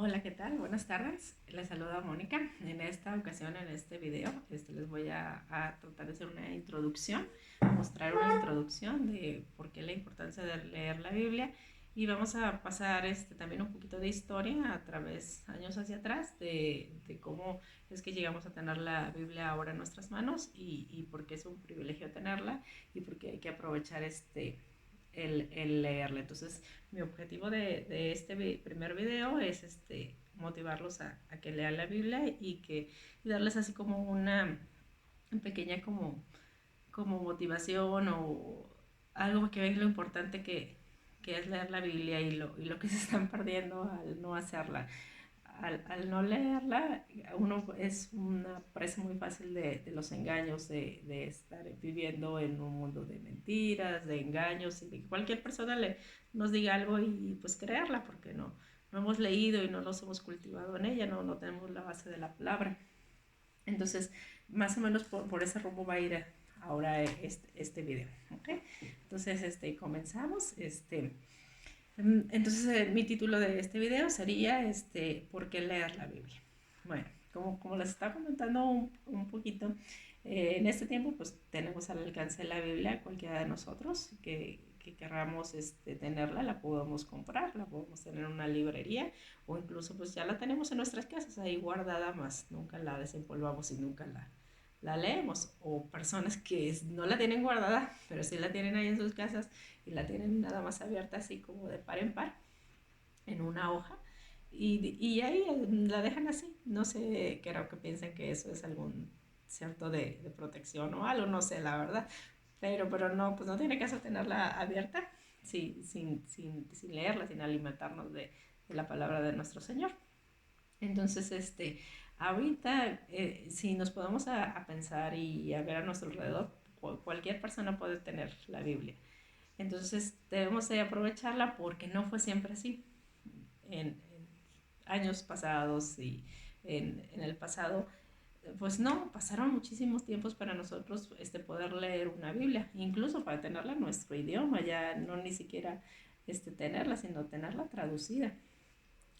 Hola, ¿qué tal? Buenas tardes. Les saluda Mónica. En esta ocasión, en este video, les voy a tratar de hacer una introducción, mostrar una introducción de por qué la importancia de leer la Biblia y vamos a pasar también un poquito de historia a través, años hacia atrás, de cómo es que llegamos a tener la Biblia ahora en nuestras manos y por qué es un privilegio tenerla y por qué hay que aprovechar el leerla. Entonces, mi objetivo de este primer video es motivarlos a que lean la Biblia y darles así como una pequeña como motivación o algo que vean lo importante que es leer la Biblia y lo que se están perdiendo al no hacerla. Al no leerla, uno es una presa muy fácil de los engaños, de estar viviendo en un mundo de mentiras, de engaños y de que cualquier persona nos diga algo y pues creerla porque no hemos leído y no nos hemos cultivado en ella, no tenemos la base de la palabra. Entonces, más o menos por ese rumbo va a ir ahora este video. ¿Okay? Entonces, comenzamos. Entonces, mi título de este video sería ¿por qué leer la Biblia? Bueno, como les estaba comentando un poquito, en este tiempo pues tenemos al alcance la Biblia, cualquiera de nosotros que querramos tenerla, la podemos comprar, la podemos tener en una librería o incluso pues ya la tenemos en nuestras casas ahí guardada, más nunca la desempolvamos y nunca la leemos. O personas que no la tienen guardada, pero sí la tienen ahí en sus casas y la tienen nada más abierta así como de par en par en una hoja y ahí la dejan así. No sé, creo que piensan que eso es algún cierto de protección o algo, no sé la verdad, pero no, pues no tiene caso tenerla abierta sin leerla, sin alimentarnos de la palabra de nuestro Señor. Entonces, ahorita, si nos podemos a pensar y a ver a nuestro alrededor, cualquier persona puede tener la Biblia. Entonces, debemos de aprovecharla porque no fue siempre así. En años pasados y en el pasado, pues no, pasaron muchísimos tiempos para nosotros poder leer una Biblia, incluso para tenerla en nuestro idioma, ya no ni siquiera tenerla, sino tenerla traducida,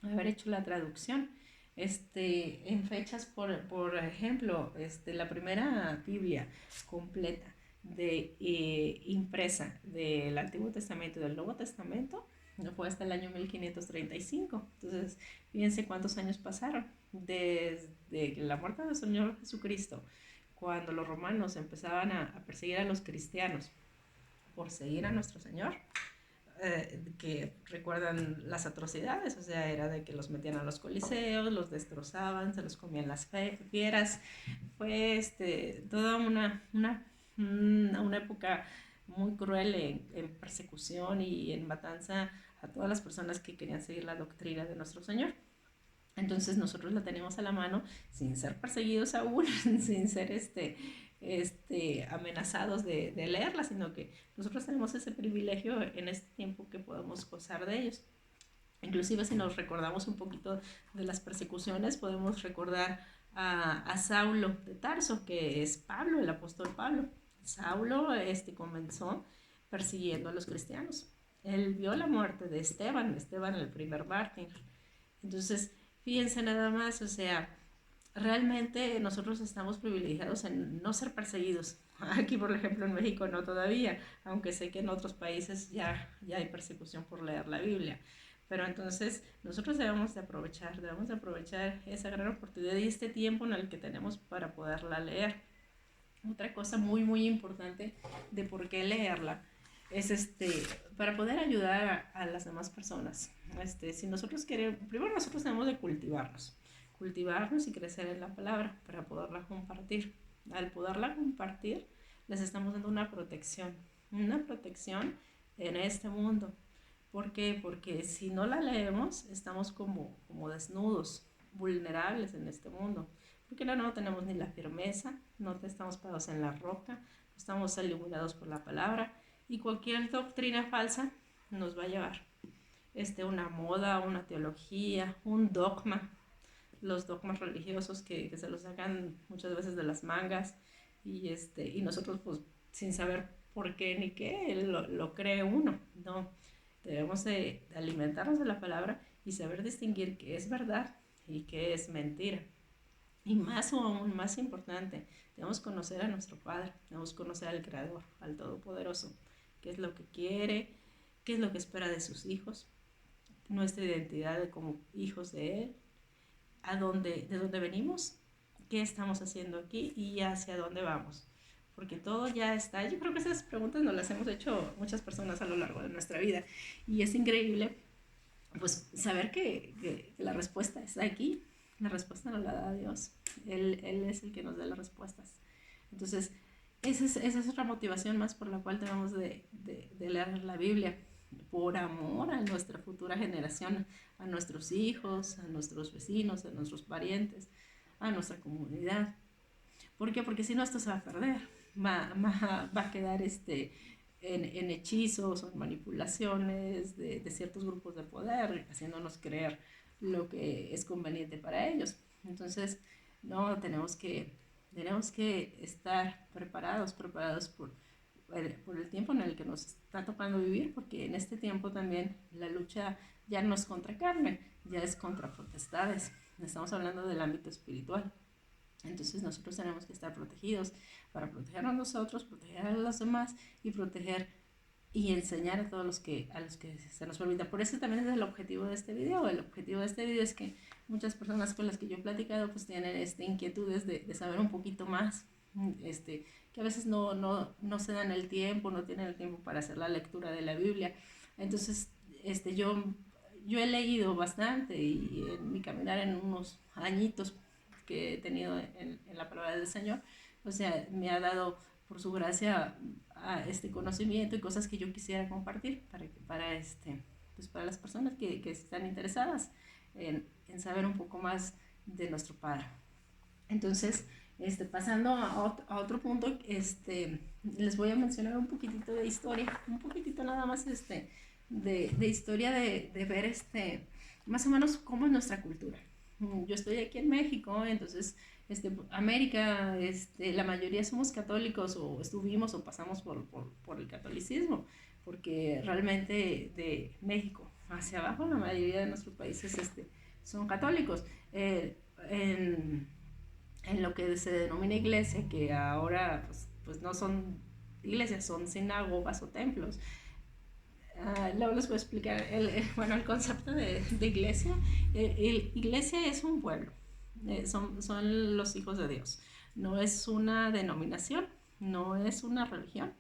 haber hecho la traducción. En fechas, por ejemplo, la primera Biblia completa impresa del Antiguo Testamento y del Nuevo Testamento fue hasta el año 1535. Entonces, fíjense cuántos años pasaron desde la muerte del Señor Jesucristo, cuando los romanos empezaban a perseguir a los cristianos por seguir a nuestro Señor, que recuerdan las atrocidades, o sea, era de que los metían a los coliseos, los destrozaban, se los comían las fieras. Fue toda una época muy cruel en persecución y en matanza a todas las personas que querían seguir la doctrina de nuestro Señor. Entonces nosotros la tenemos a la mano sin ser perseguidos aún, sin ser amenazados de leerla, sino que nosotros tenemos ese privilegio en este tiempo que podemos gozar de ellos. Inclusive si nos recordamos un poquito de las persecuciones, podemos recordar a Saulo de Tarso, que es Pablo, el apóstol Pablo. Saulo comenzó persiguiendo a los cristianos. Él vio la muerte de Esteban el primer mártir. Entonces, fíjense nada más, o sea, realmente nosotros estamos privilegiados en no ser perseguidos. Aquí, por ejemplo, en México no todavía, aunque sé que en otros países ya hay persecución por leer la Biblia. Pero entonces nosotros debemos de aprovechar esa gran oportunidad y este tiempo en el que tenemos para poderla leer. Otra cosa muy, muy importante de por qué leerla es para poder ayudar a las demás personas. Si nosotros queremos, primero nosotros tenemos de cultivarnos y crecer en la palabra para poderla compartir. Al poderla compartir, les estamos dando una protección en este mundo. ¿Por qué? Porque si no la leemos, estamos como desnudos, vulnerables en este mundo. Porque no tenemos ni la firmeza, no estamos parados en la roca, no estamos iluminados por la palabra y cualquier doctrina falsa nos va a llevar una moda, una teología, un dogma, los dogmas religiosos que se los sacan muchas veces de las mangas y nosotros pues sin saber por qué ni qué lo cree uno. No, debemos de alimentarnos de la palabra y saber distinguir qué es verdad y qué es mentira. Y más o aún más importante, debemos conocer a nuestro Padre, debemos conocer al Creador, al Todopoderoso, qué es lo que quiere, qué es lo que espera de sus hijos, nuestra identidad como hijos de Él, de dónde venimos, qué estamos haciendo aquí y hacia dónde vamos. Porque todo ya está. Yo creo que esas preguntas nos las hemos hecho muchas personas a lo largo de nuestra vida. Y es increíble, pues, saber que la respuesta está aquí. La respuesta nos la da Dios. Él es el que nos da las respuestas. Entonces, esa es otra motivación más por la cual debemos de leer la Biblia, por amor a nuestra futura generación, a nuestros hijos, a nuestros vecinos, a nuestros parientes, a nuestra comunidad. ¿Por qué? Porque si no, esto se va a perder. Va a quedar en hechizos o en manipulaciones de ciertos grupos de poder, haciéndonos creer lo que es conveniente para ellos. Entonces, no, tenemos que estar preparados por el tiempo en el que nos está tocando vivir, porque en este tiempo también la lucha ya no es contra carne, ya es contra potestades. Estamos hablando del ámbito espiritual. Entonces nosotros tenemos que estar protegidos para protegernos nosotros, proteger a los demás y proteger y enseñar a todos a los que se nos olvida. Por eso también es el objetivo de este video. El objetivo de este video es que muchas personas con las que yo he platicado pues tienen inquietudes de saber un poquito más, que a veces no se dan el tiempo, no tienen el tiempo para hacer la lectura de la Biblia. Entonces, yo he leído bastante y en mi caminar en unos añitos que he tenido en la palabra del Señor, o sea, me ha dado por su gracia a este conocimiento y cosas que yo quisiera compartir pues para las personas que están interesadas en saber un poco más de nuestro Padre. Entonces, pasando a otro punto, les voy a mencionar un poquitito de historia, un poquitito nada más de historia de ver más o menos cómo es nuestra cultura. Yo estoy aquí en México, entonces América, la mayoría somos católicos o estuvimos o pasamos por el catolicismo, porque realmente de México hacia abajo la mayoría de nuestros países son católicos. En lo que se denomina iglesia, que ahora pues no son iglesias, son sinagogas o templos. Luego les voy a explicar el concepto de iglesia. Iglesia es un pueblo, son los hijos de Dios. No es una denominación, no es una religión.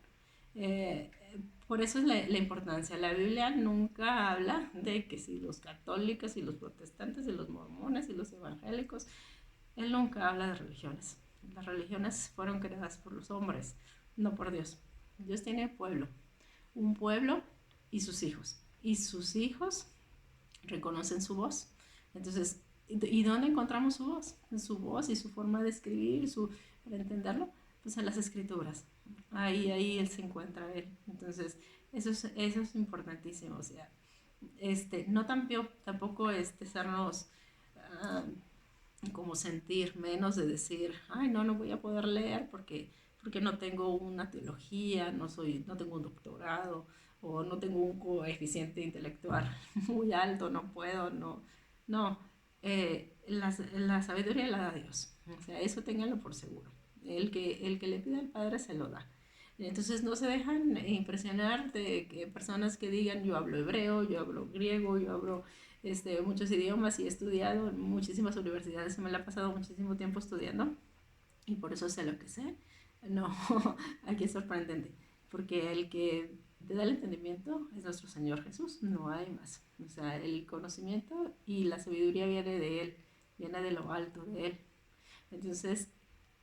Por eso es la importancia. La Biblia nunca habla de que si los católicos y los protestantes y los mormones y los evangélicos. Él nunca habla de religiones. Las religiones fueron creadas por los hombres, no por Dios. Dios tiene pueblo, un pueblo y sus hijos. Y sus hijos reconocen su voz. Entonces, ¿y dónde encontramos su voz? Su voz y su forma de escribir, para entenderlo, pues en las escrituras. Ahí él se encuentra él. Entonces, eso es importantísimo. O sea, no tampoco sernos como sentir menos de decir, ay, no voy a poder leer porque no tengo una teología, no tengo un doctorado o no tengo un coeficiente intelectual muy alto, no puedo, no. La sabiduría la da Dios, o sea, eso ténganlo por seguro. El que le pide al Padre se lo da. Entonces no se dejan impresionar de personas que digan yo hablo hebreo, yo hablo griego, yo hablo muchos idiomas y he estudiado en muchísimas universidades, me la he pasado muchísimo tiempo estudiando y por eso sé lo que sé. No, aquí es sorprendente, porque el que te da el entendimiento es nuestro Señor Jesús, no hay más. O sea, el conocimiento y la sabiduría viene de Él, viene de lo alto de Él. Entonces,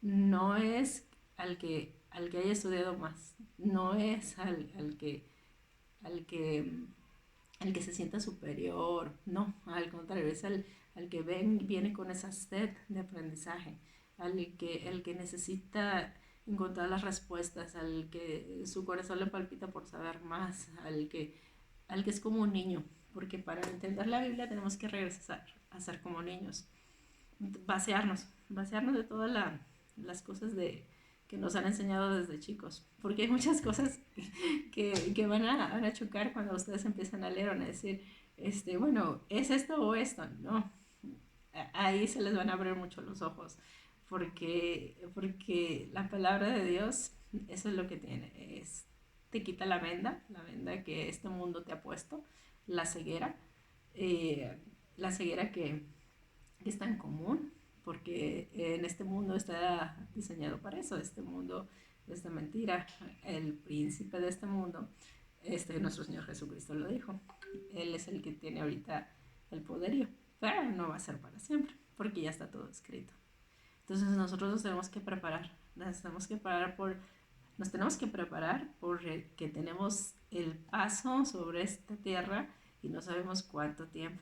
no es al que haya estudiado más, no es al que se sienta superior, no, al contrario, es al que viene con esa sed de aprendizaje, el que necesita encontrar las respuestas, al que su corazón le palpita por saber más, al que es como un niño, porque para entender la Biblia tenemos que regresar a ser como niños, vaciarnos de todas las cosas que nos han enseñado desde chicos, porque hay muchas cosas que van a chocar cuando ustedes empiezan a leer, van a decir, bueno, ¿es esto o esto? No, ahí se les van a abrir mucho los ojos, porque la palabra de Dios, eso es lo que tiene, te quita la venda que este mundo te ha puesto, la ceguera, eh, la ceguera que es tan común, porque en este mundo está diseñado para eso, este mundo es de mentira, el príncipe de este mundo, nuestro Señor Jesucristo lo dijo, Él es el que tiene ahorita el poderío, pero no va a ser para siempre, porque ya está todo escrito. Entonces nosotros nos tenemos que preparar, nos tenemos que preparar porque tenemos el paso sobre esta tierra y no sabemos cuánto tiempo.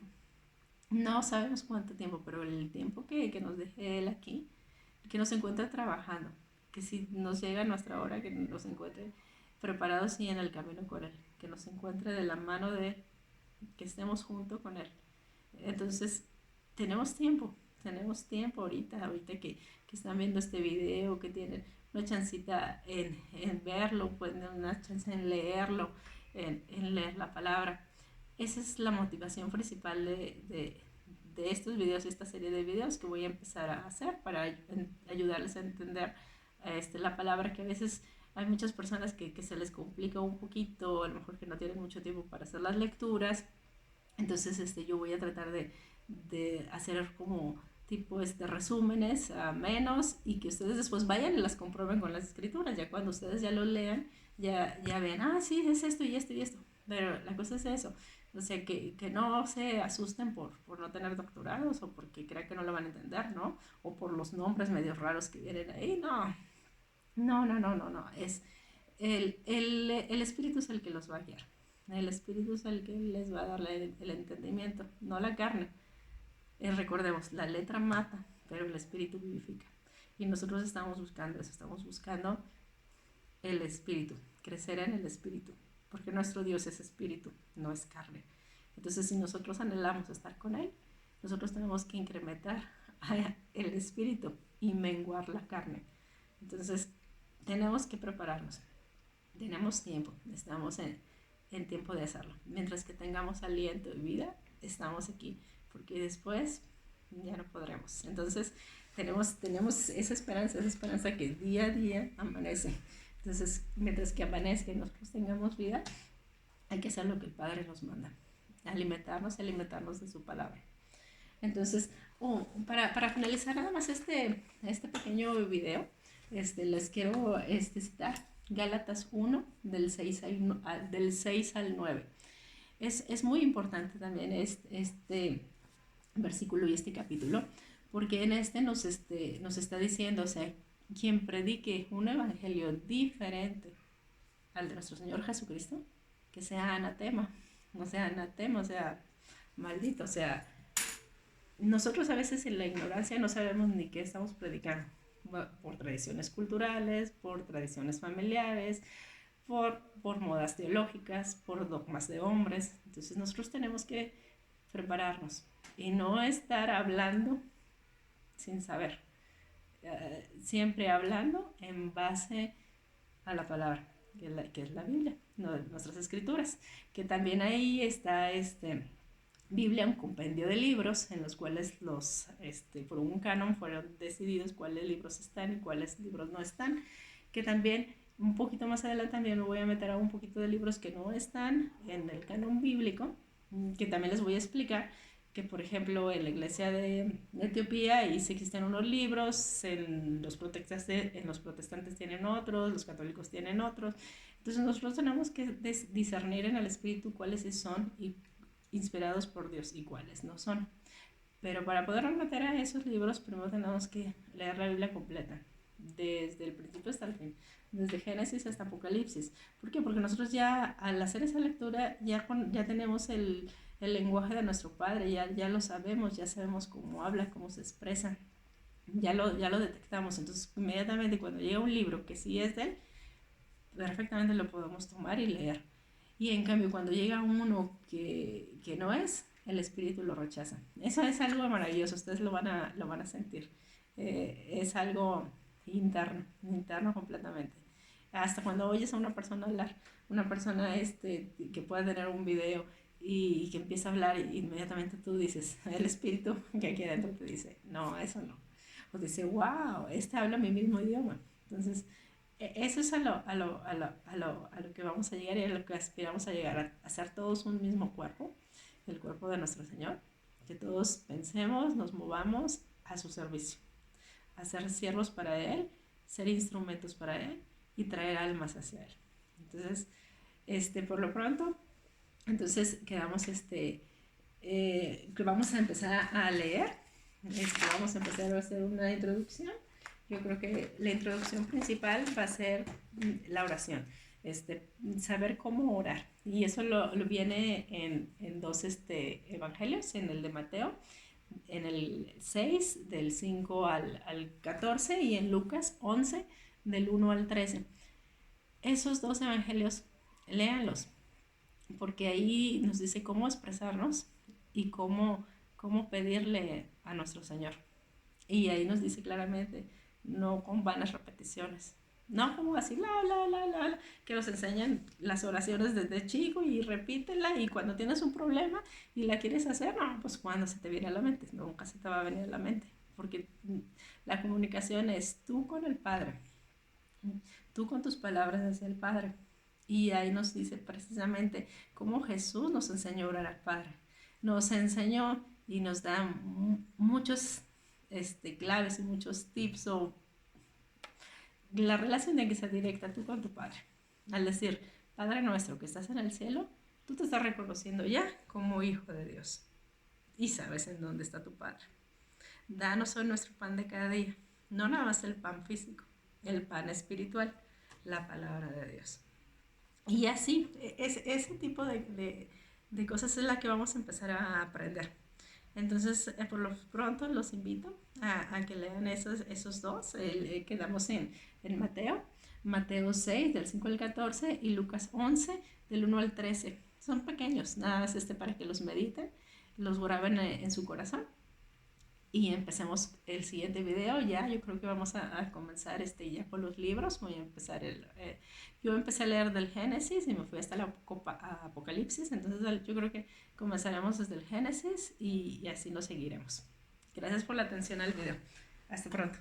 No sabemos cuánto tiempo, pero el tiempo que nos deje Él aquí, que nos encuentre trabajando, que si nos llega nuestra hora, que nos encuentre preparados y en el camino con Él, que nos encuentre de la mano de Él, que estemos junto con Él. Entonces, tenemos tiempo ahorita que están viendo este video, que tienen una chancita en verlo, pueden una chance en leerlo, en leer la palabra. Esa es la motivación principal de estos videos, esta serie de videos que voy a empezar a hacer para ayudarles a entender la palabra, que a veces hay muchas personas que se les complica un poquito, a lo mejor que no tienen mucho tiempo para hacer las lecturas. Entonces yo voy a tratar de hacer como tipo resúmenes a menos, y que ustedes después vayan y las comprueben con las escrituras. Ya cuando ustedes ya lo lean, ya ven, sí, es esto y esto y esto. Pero la cosa es eso. O sea, que no se asusten por no tener doctorados o porque crean que no lo van a entender, ¿no? O por los nombres medio raros que vienen ahí. No, no, no, no, no, no. Es el Espíritu es el que los va a guiar. El Espíritu es el que les va a dar el entendimiento, no la carne. Recordemos, la letra mata, pero el Espíritu vivifica. Y nosotros estamos buscando eso, estamos buscando el Espíritu, crecer en el Espíritu, porque nuestro Dios es Espíritu, no es carne. Entonces, si nosotros anhelamos estar con Él, nosotros tenemos que incrementar el Espíritu y menguar la carne. Entonces, tenemos que prepararnos. Tenemos tiempo, estamos en tiempo de hacerlo. Mientras que tengamos aliento y vida, estamos aquí, porque después ya no podremos. Entonces, tenemos esa esperanza que día a día amanece. Entonces, mientras que amanezca y nosotros tengamos vida, hay que hacer lo que el Padre nos manda, alimentarnos de su palabra. Entonces, para finalizar nada más este pequeño video, les quiero citar Gálatas 1 del 6 al 9. Es muy importante también este versículo y este capítulo, porque en nos está diciendo, o sea, quien predique un evangelio diferente al de nuestro Señor Jesucristo, que sea anatema, o sea, maldito, o sea, nosotros a veces en la ignorancia no sabemos ni qué estamos predicando, por tradiciones culturales, por tradiciones familiares, por modas teológicas, por dogmas de hombres. Entonces nosotros tenemos que prepararnos y no estar hablando sin saber, siempre hablando en base a la palabra, que es la Biblia, no, nuestras escrituras, que también ahí está Biblia, un compendio de libros en los cuales por un canon fueron decididos cuáles libros están y cuáles libros no están, que también un poquito más adelante también me voy a meter a un poquito de libros que no están en el canon bíblico, que también les voy a explicar, que por ejemplo en la iglesia de Etiopía ahí sí existen unos libros, en los protestantes tienen otros, los católicos tienen otros. Entonces nosotros tenemos que discernir en el espíritu cuáles son y inspirados por Dios y cuáles no son. Pero para poder meter a esos libros, primero tenemos que leer la Biblia completa, desde el principio hasta el fin, desde Génesis hasta Apocalipsis. ¿Por qué? Porque nosotros ya al hacer esa lectura ya tenemos el lenguaje de nuestro Padre, ya lo sabemos, ya sabemos cómo habla, cómo se expresa, ya lo detectamos. Entonces inmediatamente cuando llega un libro que sí es de él, perfectamente lo podemos tomar y leer. Y en cambio cuando llega uno que no es, el espíritu lo rechaza. Eso es algo maravilloso, ustedes lo van a sentir. Es algo interno completamente. Hasta cuando oyes a una persona hablar, una persona que pueda tener un video y que empieza a hablar y inmediatamente tú dices, el espíritu que aquí adentro te dice, no, eso no. O dice, wow, este habla mi mismo idioma. Entonces, eso es a lo que vamos a llegar y a lo que aspiramos a llegar, a hacer todos un mismo cuerpo, el cuerpo de nuestro Señor, que todos pensemos, nos movamos a su servicio, a ser siervos para Él, ser instrumentos para Él y traer almas hacia Él. Entonces, por lo pronto, entonces quedamos, que vamos a empezar a leer, vamos a empezar a hacer una introducción. Yo creo que la introducción principal va a ser la oración, saber cómo orar. Y eso lo viene en dos evangelios, en el de Mateo, en el 6, del 5 al 14, y en Lucas 11, del 1 al 13. Esos dos evangelios, léanlos, porque ahí nos dice cómo expresarnos y cómo pedirle a nuestro Señor. Y ahí nos dice claramente, no con vanas repeticiones, no como así, que nos enseñan las oraciones desde chico y repítela, y cuando tienes un problema y la quieres hacer, no, pues cuando se te viene a la mente, nunca se te va a venir a la mente, porque la comunicación es tú con el Padre, tú con tus palabras hacia el Padre. Y ahí nos dice precisamente cómo Jesús nos enseñó a orar al Padre. Nos enseñó y nos da muchos claves y muchos tips, o la relación tiene que ser directa tú con tu Padre. Al decir, Padre nuestro que estás en el cielo, tú te estás reconociendo ya como hijo de Dios y sabes en dónde está tu Padre. Danos hoy nuestro pan de cada día, no nada más el pan físico, el pan espiritual, la palabra de Dios. Y así, ese tipo de cosas es la que vamos a empezar a aprender. Entonces, por lo pronto los invito a que lean esos dos. Quedamos en Mateo 6, del 5 al 14, y Lucas 11, del 1 al 13. Son pequeños, nada más para que los mediten, los graben en su corazón. Y empecemos el siguiente video. Ya yo creo que vamos a comenzar ya con los libros. Voy a empezar yo empecé a leer del Génesis y me fui hasta la Apocalipsis. Entonces yo creo que comenzaremos desde el Génesis y así lo seguiremos. Gracias por la atención al video. Hasta pronto.